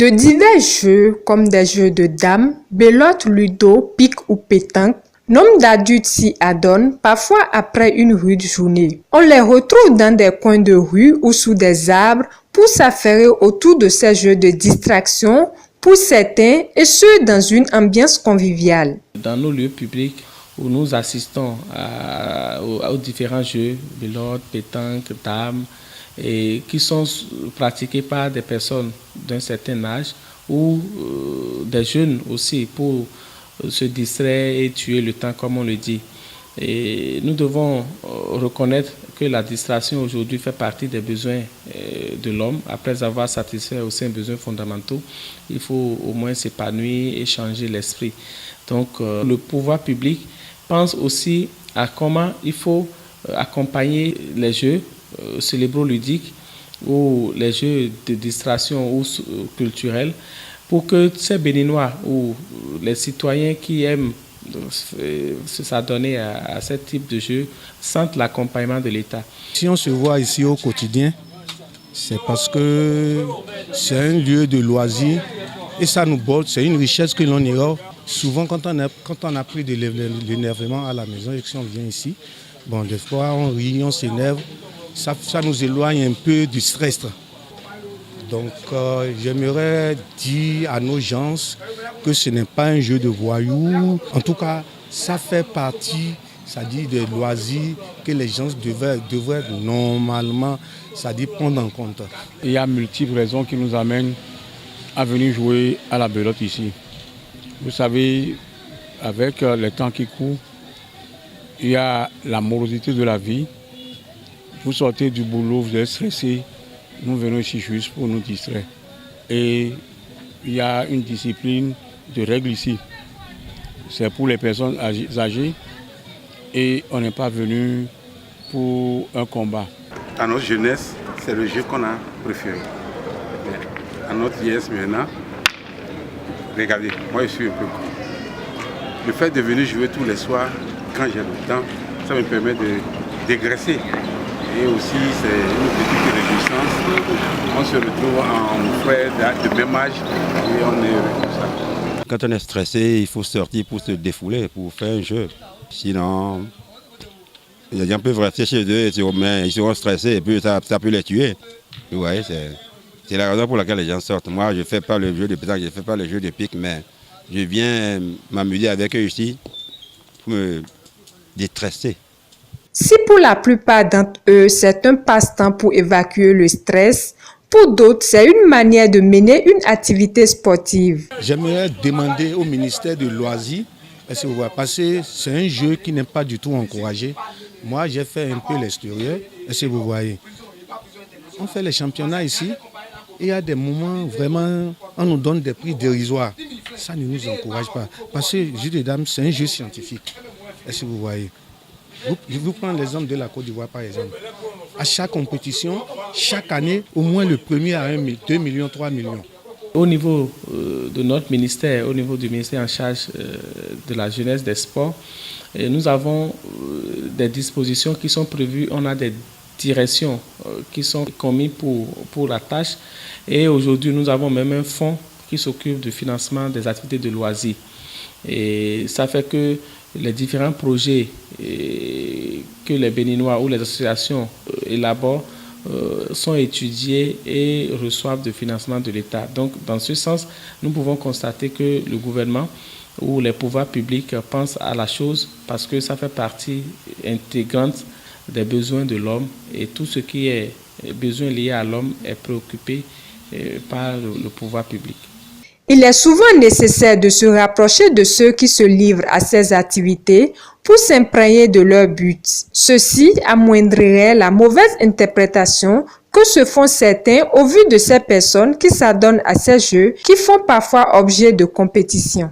De divers jeux comme des jeux de dames, belote, ludo, pique ou pétanque, nombre d'adultes s'y adonnent, parfois après une rude journée. On les retrouve dans des coins de rue ou sous des arbres pour s'affairer autour de ces jeux de distraction, pour certains, et ce dans une ambiance conviviale. Dans nos lieux publics où nous assistons aux différents jeux, belote, pétanque, dames, et qui sont pratiqués par des personnes d'un certain âge ou des jeunes aussi pour se distraire et tuer le temps comme on le dit. Et nous devons reconnaître que la distraction aujourd'hui fait partie des besoins de l'homme. Après avoir satisfait aux 5 besoins fondamentaux, il faut au moins s'épanouir et changer l'esprit. Donc le pouvoir public pense aussi à comment il faut accompagner les jeux cérébro-ludiques ou les jeux de distraction ou culturels pour que ces Béninois ou les citoyens qui aiment s'adonner à ce type de jeu sentent l'accompagnement de l'État. Si on se voit ici au quotidien, c'est parce que c'est un lieu de loisirs et ça nous botte, c'est une richesse que l'on ignore. Souvent quand on a pris de l'énervement à la maison et que si on vient ici, bon, des fois on rit, on s'énerve. Ça nous éloigne un peu du stress. Donc j'aimerais dire à nos gens que ce n'est pas un jeu de voyous. En tout cas, ça fait partie, c'est-à-dire des loisirs que les gens devraient normalement, c'est-à-dire prendre en compte. Il y a multiples raisons qui nous amènent à venir jouer à la belote ici. Vous savez, avec les temps qui courent, il y a la morosité de la vie. Vous sortez du boulot, vous êtes stressé, nous venons ici juste pour nous distraire. Et il y a une discipline de règles ici. C'est pour les personnes âgées et on n'est pas venu pour un combat. À notre jeunesse, c'est le jeu qu'on a préféré. Mais à notre vieillesse maintenant, regardez, moi je suis un peu con. Le fait de venir jouer tous les soirs, quand j'ai le temps, ça me permet de dégraisser. Et aussi, c'est une petite réjouissance. On se retrouve en frère de même âge et on est heureux comme ça. Quand on est stressé, il faut sortir pour se défouler, pour faire un jeu. Sinon, les gens peuvent rester chez eux, ils seront stressés et puis ça peut les tuer. Vous voyez, c'est la raison pour laquelle les gens sortent. Moi, je ne fais pas le jeu de pétanque, je ne fais pas le jeu de pique, mais je viens m'amuser avec eux ici pour me déstresser. Si pour la plupart d'entre eux, c'est un passe-temps pour évacuer le stress, pour d'autres, c'est une manière de mener une activité sportive. J'aimerais demander au ministère de Loisirs, parce que c'est un jeu qui n'est pas du tout encouragé. Moi, j'ai fait un peu l'extérieur, est-ce que vous voyez? On fait les championnats ici, et il y a des moments vraiment, on nous donne des prix dérisoires. Ça ne nous encourage pas, parce que le jeu de dames, c'est un jeu scientifique, est-ce que vous voyez? Je vous prends l'exemple de la Côte d'Ivoire par exemple. À chaque compétition, chaque année, au moins le premier a 2 millions, 3 millions. Au niveau de notre ministère, au niveau du ministère en charge de la jeunesse, des sports, nous avons des dispositions qui sont prévues. On a des directions qui sont commises pour la tâche. Et aujourd'hui, nous avons même un fonds qui s'occupe du financement des activités de loisirs. Et ça fait que les différents projets que les Béninois ou les associations élaborent sont étudiés et reçoivent de financement de l'État. Donc, dans ce sens, nous pouvons constater que le gouvernement ou les pouvoirs publics pensent à la chose parce que ça fait partie intégrante des besoins de l'homme et tout ce qui est besoin lié à l'homme est préoccupé par le pouvoir public. Il est souvent nécessaire de se rapprocher de ceux qui se livrent à ces activités pour s'imprégner de leur but. Ceci amoindrirait la mauvaise interprétation que se font certains au vu de ces personnes qui s'adonnent à ces jeux qui font parfois objet de compétition.